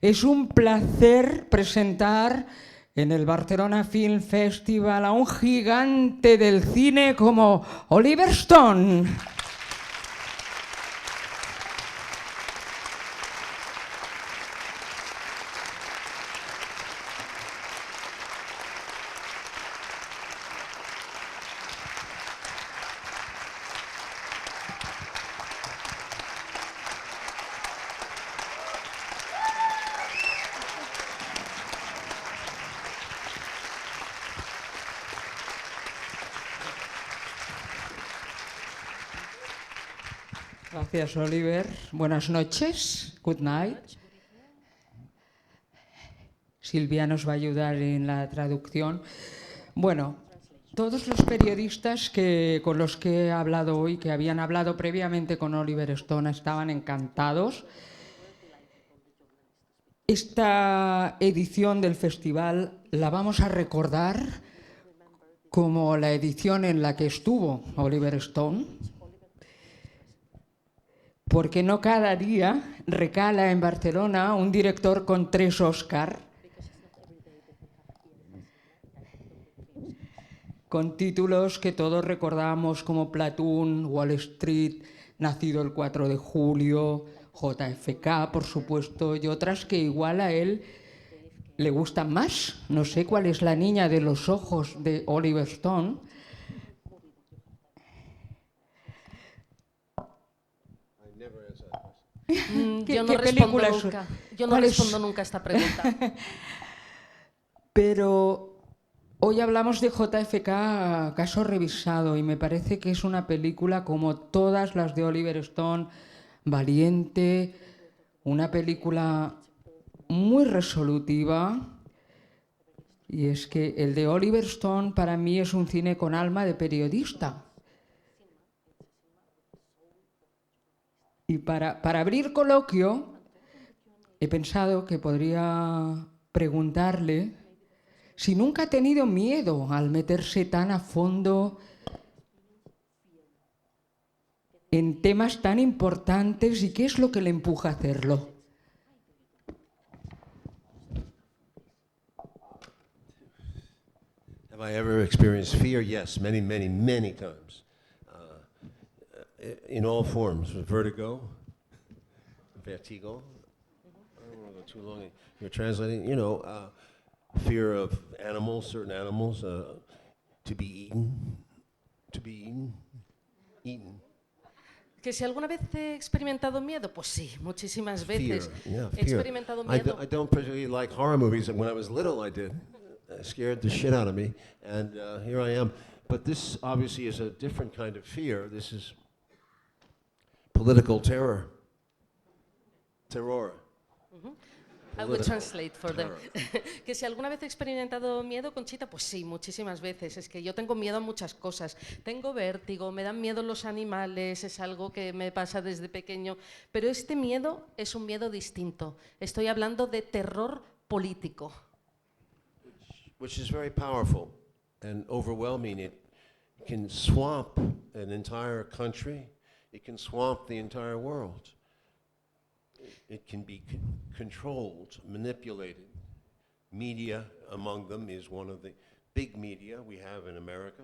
Es un placer presentar en el Barcelona Film Festival a un gigante del cine como Oliver Stone. Gracias, Oliver. Buenas noches. Good night. Silvia nos va a ayudar en la traducción. Bueno, todos los periodistas con los que he hablado hoy, que habían hablado previamente con Oliver Stone, estaban encantados. Esta edición del festival la vamos a recordar como la edición en la que estuvo Oliver Stone, porque no cada día recala en Barcelona un director con 3 Oscar, con títulos que todos recordamos como Platoon, Wall Street, Nacido el 4 de julio, JFK, por supuesto, y otras que igual a él le gustan más. No sé cuál es La niña de los ojos de Oliver Stone. Yo no respondo nunca. Yo no respondo nunca a esta pregunta. Pero hoy hablamos de JFK, caso revisado, y me parece que es una película como todas las de Oliver Stone, valiente, una película muy resolutiva. Y es que el de Oliver Stone para mí es un cine con alma de periodista. Y para abrir coloquio, he pensado que podría preguntarle si nunca ha tenido miedo al meterse tan a fondo en temas tan importantes y qué es lo que le empuja a hacerlo. Have I ever experienced fear? Yes, many, many, many times. In all forms, vertigo, vertigo. I don't want to go too long. You're translating, fear of animals, certain animals, to be eaten. ¿Que si alguna vez he experimentado miedo? Pues sí, muchísimas veces. Fear, He experimentado miedo. I don't particularly like horror movies. When I was little, I did. It scared the shit out of me, and here I am. But this obviously is a different kind of fear. This is political terror. Terror. I will translate for them. Que si alguna vez he experimentado miedo, Conchita, pues sí, muchísimas veces. Es que yo tengo miedo a muchas cosas. Tengo vértigo, me dan miedo los animales, es algo que me pasa desde pequeño. Pero este miedo es un miedo distinto. Estoy hablando de terror político. Which is very powerful and overwhelming. It can swamp an entire country. It can swamp the entire world. It can be controlled, manipulated. Media, among them, is one of the big media we have in America.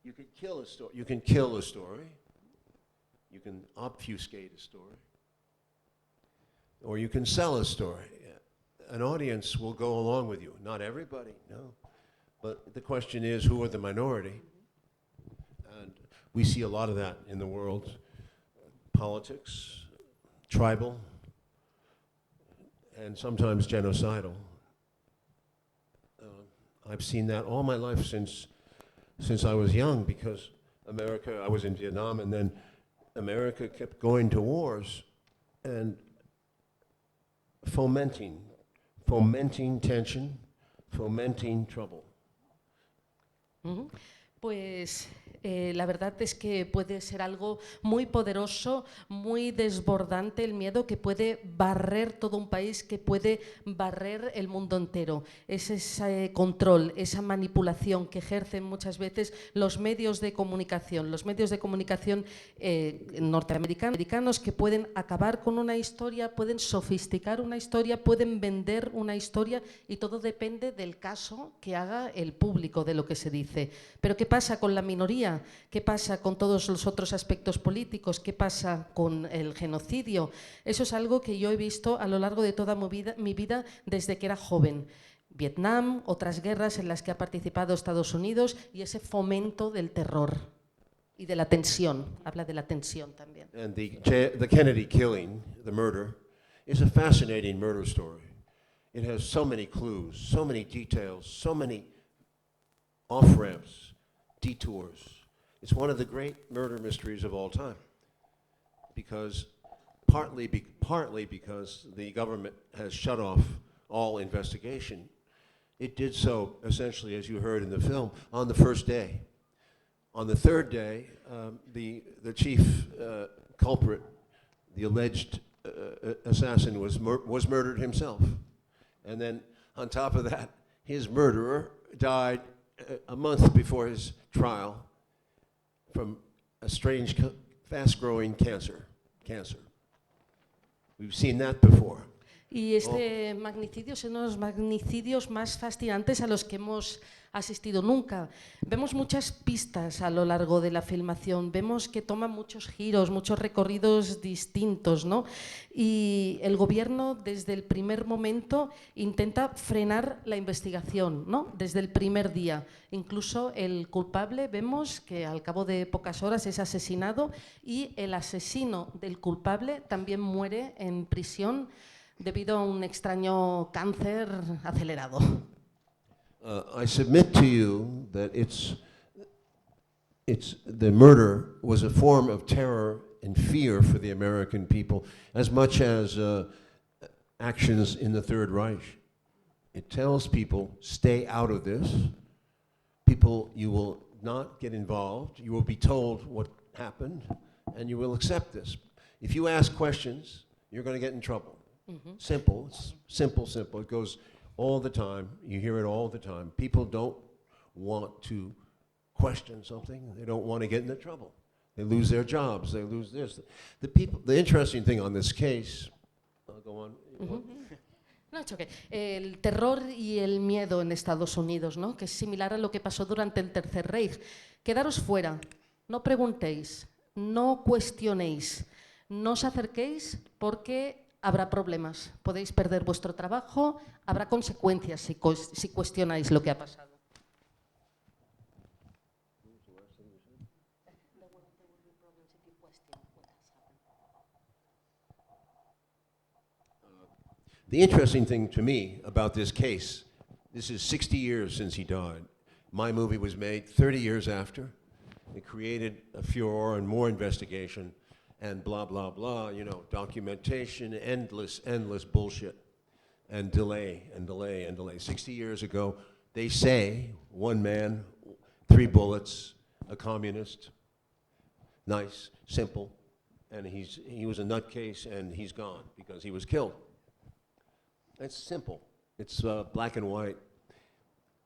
You can kill a story. You can kill a story. You can obfuscate a story. Or you can sell a story. An audience will go along with you. Not everybody, no. But the question is, who are the minority? And we see a lot of that in the world. Politics, tribal, and sometimes genocidal. I've seen that all my life since I was young, because America, I was in Vietnam, and then America kept going to wars and fomenting tension, fomenting trouble. Pues la verdad es que puede ser algo muy poderoso, muy desbordante el miedo, que puede barrer todo un país, que puede barrer el mundo entero. Es ese control, esa manipulación que ejercen muchas veces los medios de comunicación norteamericanos, que pueden acabar con una historia, pueden sofisticar una historia, pueden vender una historia, y todo depende del caso que haga el público de lo que se dice. Pero ¿qué pasa con la minoría? ¿Qué pasa con todos los otros aspectos políticos? ¿Qué pasa con el genocidio? Eso es algo que yo he visto a lo largo de toda mi vida desde que era joven. Vietnam, otras guerras en las que ha participado Estados Unidos, y ese fomento del terror y de la tensión. Habla de la tensión también. And the Kennedy killing, the murder, is a fascinating murder story. It has so many clues, so many details, so many off-ramps, detours. It's one of the great murder mysteries of all time, because partly because the government has shut off all investigation. It did so, essentially, as you heard in the film, on the first day. On the third day, the chief culprit, the alleged assassin, was murdered himself. And then, on top of that, his murderer died a month before his trial from a strange, fast-growing cancer. We've seen that before. Y este magnicidio es uno de los magnicidios más fascinantes a los que hemos asistido nunca. Vemos muchas pistas a lo largo de la filmación, vemos que toma muchos giros, muchos recorridos distintos, ¿no? Y el gobierno desde el primer momento intenta frenar la investigación, ¿no? Desde el primer día. Incluso el culpable, vemos que al cabo de pocas horas es asesinado, y el asesino del culpable también muere en prisión debido a un extraño cáncer acelerado. I submit to you that the murder was a form of terror and fear for the American people, as much as actions in the Third Reich. It tells people, stay out of this. People, you will not get involved. You will be told what happened, and you will accept this. If you ask questions, you're going to get in trouble. Simple, it's simple. It goes all the time. You hear it all the time. People don't want to question something. They don't want to get into trouble. They lose their jobs. They lose this. The interesting thing on this case, I'll go on. No, choque. El terror y el miedo en Estados Unidos, ¿no? Que es similar a lo que pasó durante el Tercer Reich. Quedaros fuera, no preguntéis, no cuestionéis, no os acerquéis, porque habrá problemas, podéis perder vuestro trabajo, habrá consecuencias si cuestionáis lo que ha pasado. The interesting thing to me about this case, this is 60 years since he died. My movie was made 30 years after. It created a furor and more investigation and blah, blah, blah, you know, documentation, endless bullshit, and delay. 60 years ago, they say, one man, 3 bullets, a communist, nice, simple, and he was a nutcase, and he's gone because he was killed. It's simple. It's black and white,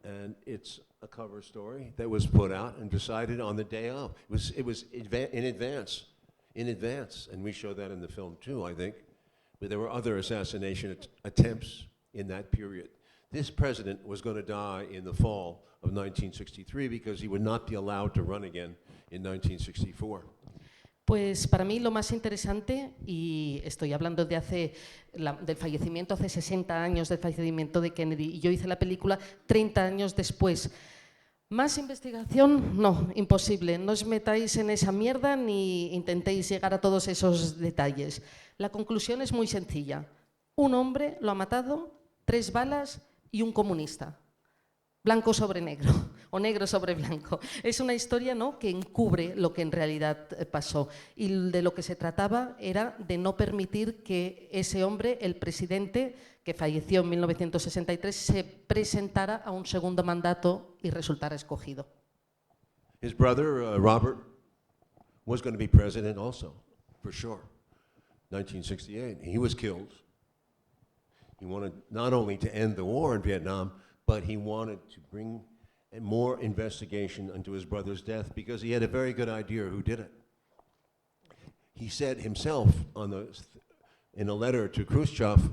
and it's a cover story that was put out and decided on the day of. It was in advance, and we show that in the film too, I think. But there were other assassination attempts in that period. This president was going to die in the fall of 1963 because he would not be allowed to run again in 1964. Pues para mí lo más interesante, y estoy hablando del fallecimiento hace 60 años, del fallecimiento de Kennedy, y yo hice la película 30 años después. ¿Más investigación? No, imposible. No os metáis en esa mierda ni intentéis llegar a todos esos detalles. La conclusión es muy sencilla. Un hombre lo ha matado, 3 balas y un comunista. Blanco sobre negro, o negro sobre blanco. Es una historia, ¿no?, que encubre lo que en realidad pasó. Y de lo que se trataba era de no permitir que ese hombre, el presidente, que falleció en 1963, se presentara a un segundo mandato y resultara escogido. His brother, Robert, was going to be president also, for sure, 1968. He was killed. He wanted not only to end the war in Vietnam, but he wanted to bring more investigation into his brother's death because he had a very good idea who did it. He said himself in a letter to Khrushchev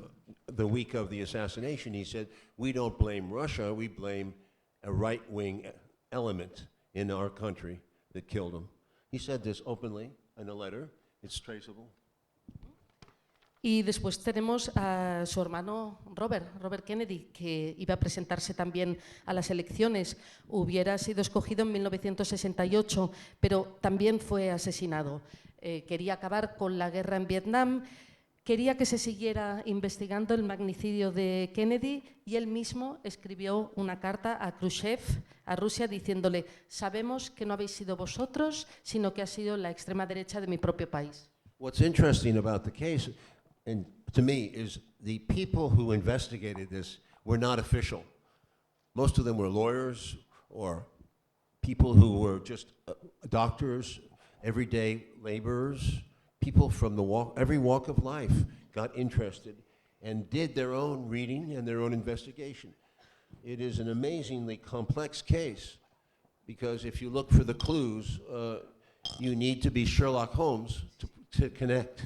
the week of the assassination, he said, "We don't blame Russia, we blame a right-wing element in our country that killed him." He said this openly in a letter. It's traceable. Y después tenemos a su hermano Robert Kennedy, que iba a presentarse también a las elecciones. Hubiera sido escogido en 1968, pero también fue asesinado. Quería acabar con la guerra en Vietnam, quería que se siguiera investigando el magnicidio de Kennedy y él mismo escribió una carta a Khrushchev, a Rusia, diciéndole: sabemos que no habéis sido vosotros, sino que ha sido la extrema derecha de mi propio país. What's interesting about the case, and to me, is the people who investigated this were not official. Most of them were lawyers or people who were just doctors, everyday laborers, people from every walk of life got interested and did their own reading and their own investigation. It is an amazingly complex case because if you look for the clues, you need to be Sherlock Holmes to connect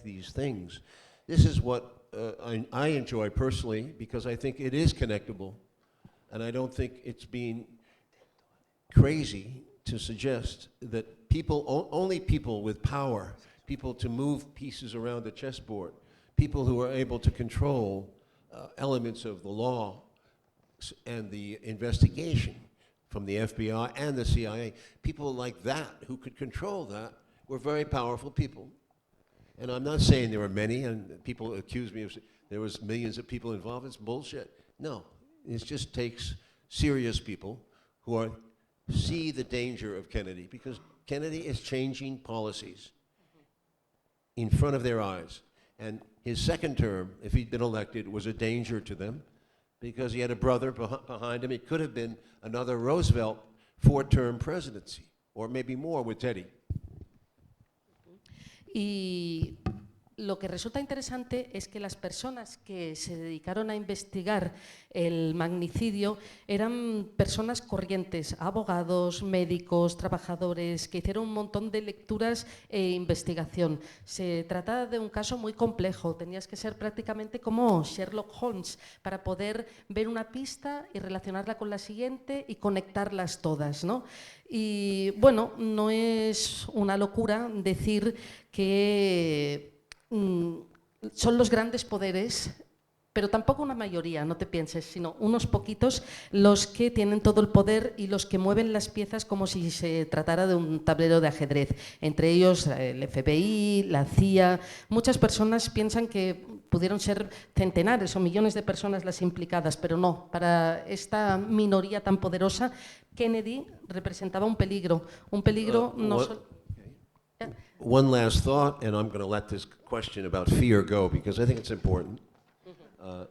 these things. This is what I enjoy personally because I think it is connectable, and I don't think it's being crazy to suggest that only people with power, people to move pieces around the chessboard, people who are able to control elements of the law and the investigation from the FBI and the CIA, people like that who could control that were very powerful people. And I'm not saying there were many, and people accuse me of there was millions of people involved. It's bullshit. No, it just takes serious people who see the danger of Kennedy, because Kennedy is changing policies in front of their eyes. And his second term, if he'd been elected, was a danger to them because he had a brother behind him. It could have been another Roosevelt 4-term presidency, or maybe more with Teddy. Y lo que resulta interesante es que las personas que se dedicaron a investigar el magnicidio eran personas corrientes, abogados, médicos, trabajadores, que hicieron un montón de lecturas e investigación. Se trata de un caso muy complejo, tenías que ser prácticamente como Sherlock Holmes para poder ver una pista y relacionarla con la siguiente y conectarlas todas, ¿no? Y bueno, no es una locura decir que son los grandes poderes, pero tampoco una mayoría, no te pienses, sino unos poquitos los que tienen todo el poder y los que mueven las piezas como si se tratara de un tablero de ajedrez. Entre ellos el FBI, la CIA. Muchas personas piensan que pudieron ser centenares o millones de personas las implicadas, pero no. Para esta minoría tan poderosa, Kennedy representaba un peligro no solo. One last thought, and I'm going to let this question about fear go because I think it's important.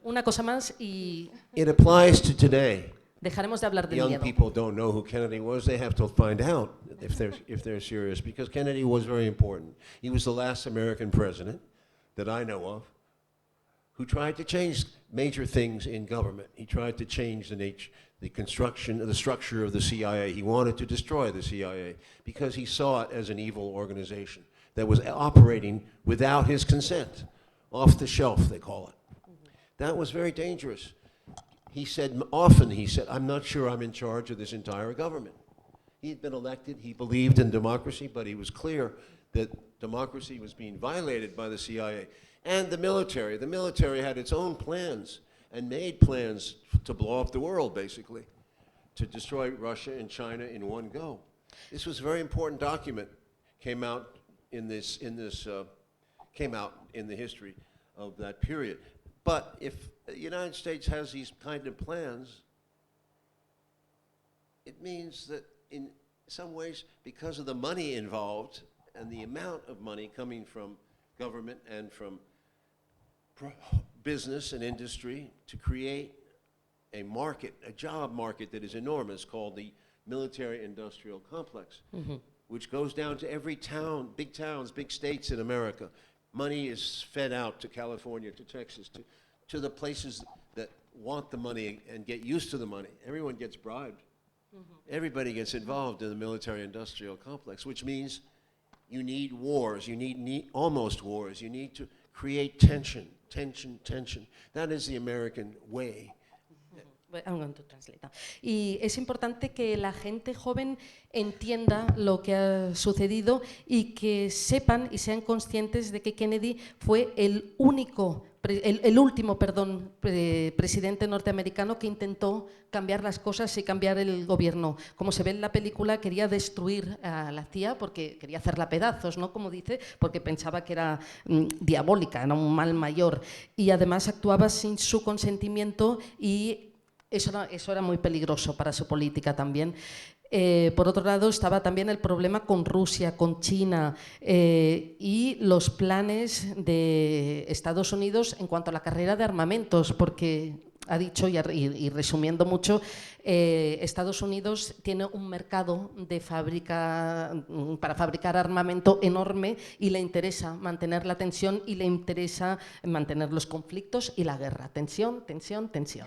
Una cosa más y It applies to today. dejaremos de hablar de Young miedo. people don't know who Kennedy was. They have to find out if they're serious, because Kennedy was very important. He was the last American president that I know of who tried to change major things in government. He tried to change the construction, the structure of the CIA. He wanted to destroy the CIA because he saw it as an evil organization that was operating without his consent, off the shelf, they call it. That was very dangerous. He said, I'm not sure I'm in charge of this entire government. He had been elected, he believed in democracy, but he was clear that democracy was being violated by the CIA. And the military. The military had its own plans and made plans to blow up the world, basically, to destroy Russia and China in one go. This was a very important document, came out in the history of that period. But if the United States has these kind of plans, it means that in some ways, because of the money involved and the amount of money coming from government and from business and industry to create a market, a job market that is enormous, called the military-industrial complex, which goes down to every town, big towns, big states in America. Money is fed out to California, to Texas, to the places that want the money and get used to the money. Everyone gets bribed. Everybody gets involved in the military-industrial complex, which means you need wars, you need almost wars, you need to create tension. That is the American way. I'm going to translate now. Y es importante que la gente joven entienda lo que ha sucedido y que sepan y sean conscientes de que Kennedy fue el último presidente norteamericano que intentó cambiar las cosas y cambiar el gobierno. Como se ve en la película, quería destruir a la CIA porque quería hacerla pedazos, ¿no? Como dice, porque pensaba que era diabólica, era un mal mayor. Y además actuaba sin su consentimiento y eso era muy peligroso para su política también. Por otro lado, estaba también el problema con Rusia, con China y los planes de Estados Unidos en cuanto a la carrera de armamentos, porque ha dicho, y resumiendo mucho, Estados Unidos tiene un mercado para fabricar armamento enorme y le interesa mantener la tensión y le interesa mantener los conflictos y la guerra. Tensión, tensión, tensión.